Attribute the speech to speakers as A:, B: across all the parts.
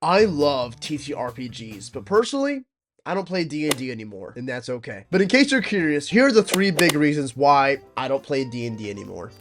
A: I love TTRPGs, but personally, I don't play D&D anymore, and that's okay. But in case you're curious, here are the 3 big reasons why I don't play D&D anymore.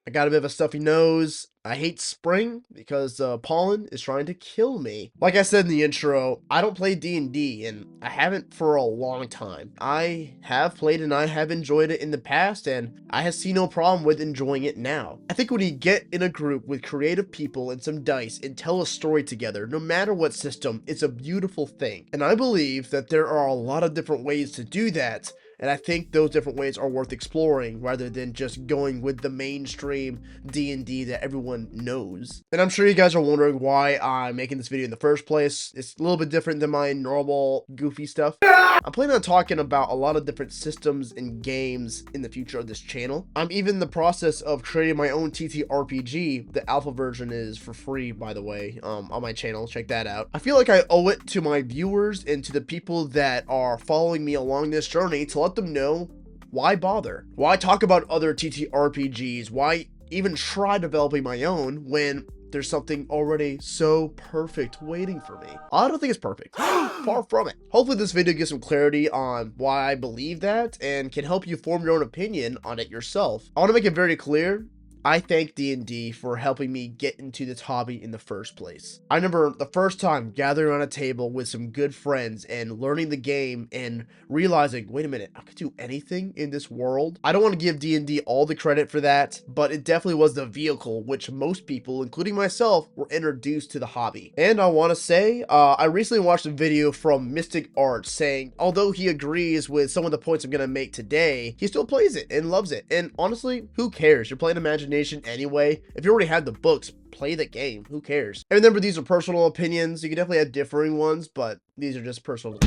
A: I got a bit of a stuffy nose. I hate spring because pollen is trying to kill me. Like I said in the intro, I don't play D&D, and I haven't for a long time. I have played and I have enjoyed it in the past, and I have seen no problem with enjoying it now. I think when you get in a group with creative people and some dice and tell a story together, no matter what system, it's a beautiful thing. And I believe that there are a lot of different ways to do that, and I think those different ways are worth exploring rather than just going with the mainstream D&D that everyone knows. And I'm sure you guys are wondering why I'm making this video in the first place. It's a little bit different than my normal goofy stuff. I'm planning on talking about a lot of different systems and games in the future of this channel. I'm even in the process of creating my own TTRPG. The alpha version is for free, by the way, on my channel. Check that out. I feel like I owe it to my viewers and to the people that are following me along this journey to let them know why bother? Why talk about other TTRPGs? Why even try developing my own when there's something already so perfect waiting for me? I don't think it's perfect. Far from it. Hopefully this video gives some clarity on why I believe that and can help you form your own opinion on it yourself. I want to make it very clear. I thank D&D for helping me get into this hobby in the first place. I remember the first time gathering around a table with some good friends and learning the game and realizing, wait a minute, I could do anything in this world. I don't want to give D&D all the credit for that, but it definitely was the vehicle which most people, including myself, were introduced to the hobby. And I want to say, I recently watched a video from Mystic Arts saying, although he agrees with some of the points I'm going to make today, he still plays it and loves it. And honestly, who cares? You're playing Imagination anyway. If you already have the books, play the game. Who cares? And remember, these are personal opinions. You can definitely have differing ones, but these are just personal.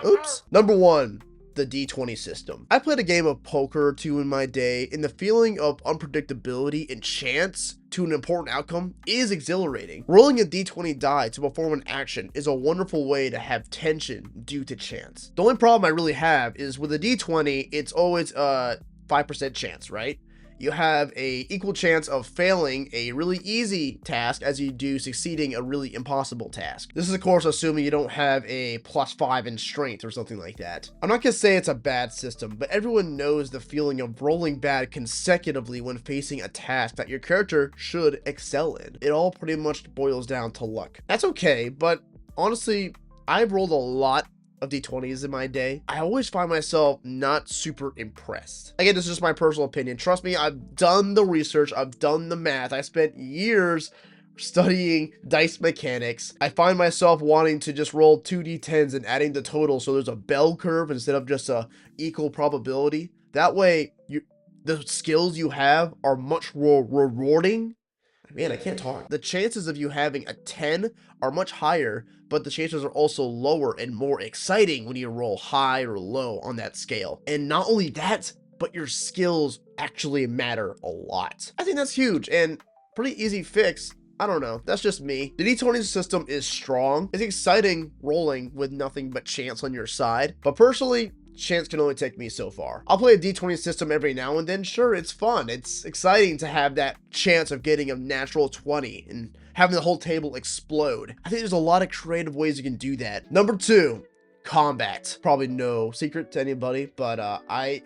A: Oops. Number 1. The D20 system. I played a game of poker or two in my day, and the feeling of unpredictability and chance to an important outcome is exhilarating. Rolling a D20 die to perform an action is a wonderful way to have tension due to chance. The only problem I really have is with a D20, it's always a 5% chance, right? You have a equal chance of failing a really easy task as you do succeeding a really impossible task. This is of course assuming you don't have a +5 in strength or something like that. I'm not gonna say it's a bad system, but everyone knows the feeling of rolling bad consecutively when facing a task that your character should excel in. It all pretty much boils down to luck. That's okay, but honestly, I've rolled a lot of D20s in my day. I always find myself not super impressed. Again, this is just my personal opinion. Trust me, I've done the research, I've done the math. I spent years studying dice mechanics. I find myself wanting to just roll 2d10s and adding the total so there's a bell curve instead of just a equal probability. That way, the skills you have are much more rewarding. Man, I can't talk. The chances of you having a 10 are much higher, but the chances are also lower and more exciting when you roll high or low on that scale. And not only that, but your skills actually matter a lot. I think that's huge and pretty easy fix. I don't know, that's just me. The D20 system is strong. It's exciting rolling with nothing but chance on your side, but personally, chance can only take me so far. I'll play a D20 system every now and then. Sure, it's fun. It's exciting to have that chance of getting a natural 20 and having the whole table explode. I think there's a lot of creative ways you can do that. Number 2, combat. Probably no secret to anybody, but I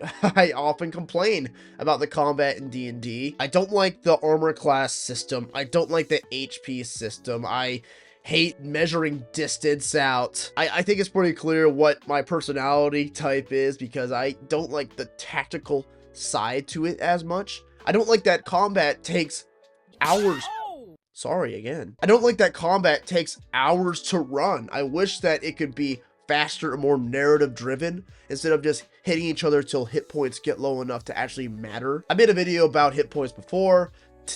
A: often complain about the combat in D&D. I don't like the armor class system. I don't like the HP system. I hate measuring distance out. I think it's pretty clear what my personality type is because I don't like the tactical side to it as much. I don't like that combat takes hours. Sorry again. I don't like that combat takes hours to run. I wish that it could be faster and more narrative driven instead of just hitting each other till hit points get low enough to actually matter. I made a video about hit points before.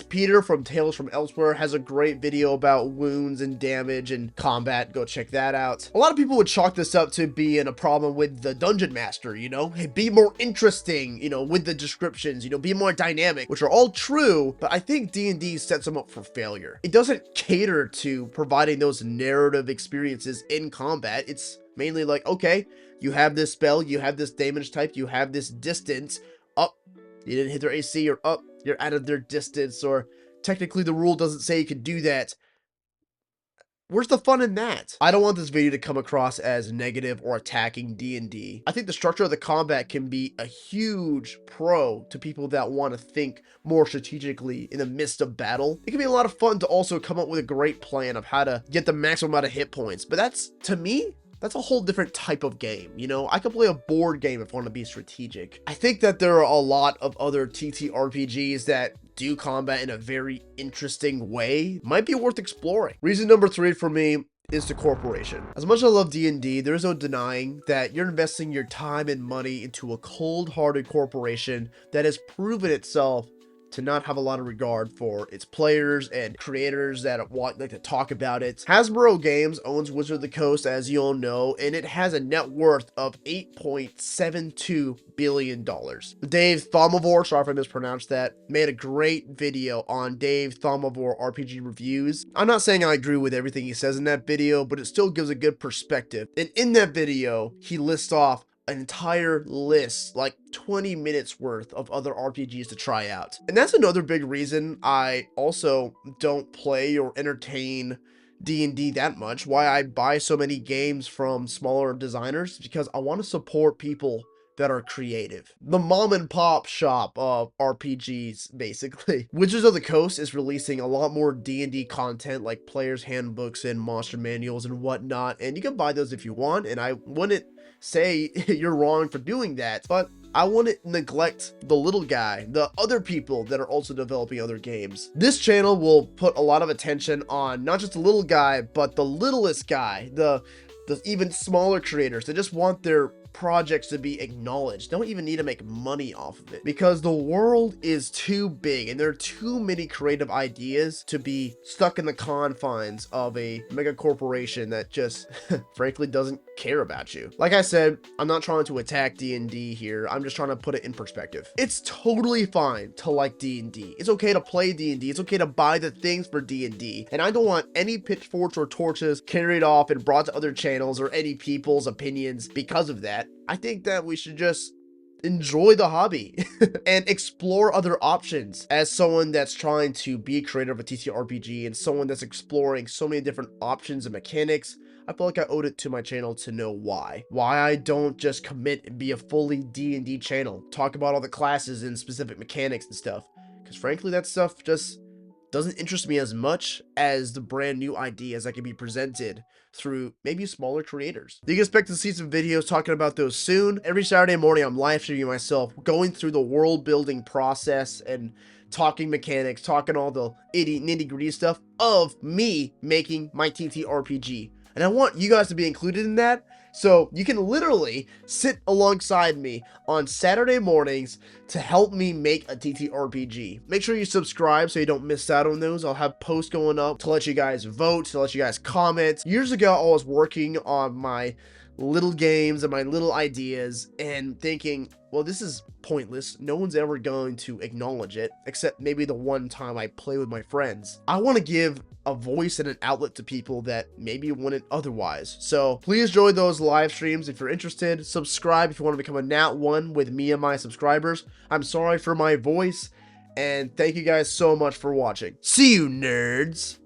A: Peter from Tales from Elsewhere has a great video about wounds and damage and combat. Go check that out. A lot of people would chalk this up to being a problem with the Dungeon Master, you know? Hey, be more interesting, you know, with the descriptions, you know, be more dynamic, which are all true, but I think D&D sets them up for failure. It doesn't cater to providing those narrative experiences in combat. It's mainly like, okay, you have this spell, you have this damage type, you have this distance, up, you didn't hit their AC, or up, you're out of their distance, or technically the rule doesn't say you can do that. Where's the fun in that? I don't want this video to come across as negative or attacking D&D. I think the structure of the combat can be a huge pro to people that want to think more strategically in the midst of battle. It can be a lot of fun to also come up with a great plan of how to get the maximum amount of hit points. But that's, to me, that's a whole different type of game. You know, I could play a board game if I want to be strategic. I think that there are a lot of other TTRPGs that do combat in a very interesting way. Might be worth exploring. Reason number 3 for me is the corporation. As much as I love D&D, there is no denying that you're investing your time and money into a cold-hearted corporation that has proven itself to not have a lot of regard for its players and creators that like to talk about it. Hasbro Games owns Wizard of the Coast, as you all know, and it has a net worth of $8.72 billion. Dave Thaumavore, sorry if I mispronounced that, made a great video on Dave Thaumavore RPG reviews. I'm not saying I agree with everything he says in that video, but it still gives a good perspective. And in that video, he lists off an entire list, like 20 minutes worth of other RPGs to try out. And that's another big reason I also don't play or entertain D&D that much, why I buy so many games from smaller designers, because I want to support people that are creative. The mom and pop shop of RPGs, basically. Wizards of the Coast is releasing a lot more D&D content, like players handbooks and monster manuals and whatnot, and you can buy those if you want, and I wouldn't say you're wrong for doing that, but I wouldn't neglect the little guy, the other people that are also developing other games. This channel will put a lot of attention on not just the little guy, but the littlest guy, the even smaller creators that just want their projects to be acknowledged, don't even need to make money off of it, because the world is too big and there are too many creative ideas to be stuck in the confines of a mega corporation that just frankly doesn't care about you. Like I said, I'm not trying to attack D&D here, I'm just trying to put it in perspective. It's totally fine to like D&D. It's okay to play D&D. It's okay to buy the things for D&D, and I don't want any pitchforks or torches carried off and brought to other channels or any people's opinions because of that. I think that we should just enjoy the hobby and explore other options. As someone that's trying to be creator of a TTRPG and someone that's exploring so many different options and mechanics, I feel like I owed it to my channel to know why I don't just commit and be a fully D&D channel, talk about all the classes and specific mechanics and stuff, because frankly that stuff just doesn't interest me as much as the brand new ideas that can be presented through maybe smaller creators. You can expect to see some videos talking about those soon. Every Saturday morning, I'm live streaming myself, going through the world building process and talking mechanics, talking all the nitty gritty stuff of me making my TTRPG. And I want you guys to be included in that, so you can literally sit alongside me on Saturday mornings to help me make a TTRPG. Make sure you subscribe so you don't miss out on those. I'll have posts going up to let you guys vote, to let you guys comment. Years ago, I was working on my little games and my little ideas and thinking, well, this is pointless. No one's ever going to acknowledge it, except maybe the one time I play with my friends. I want to give a voice and an outlet to people that maybe wouldn't otherwise. So please join those live streams if you're interested. Subscribe if you want to become a Nat 1 with me and my subscribers. I'm sorry for my voice, and thank you guys so much for watching. See you, nerds.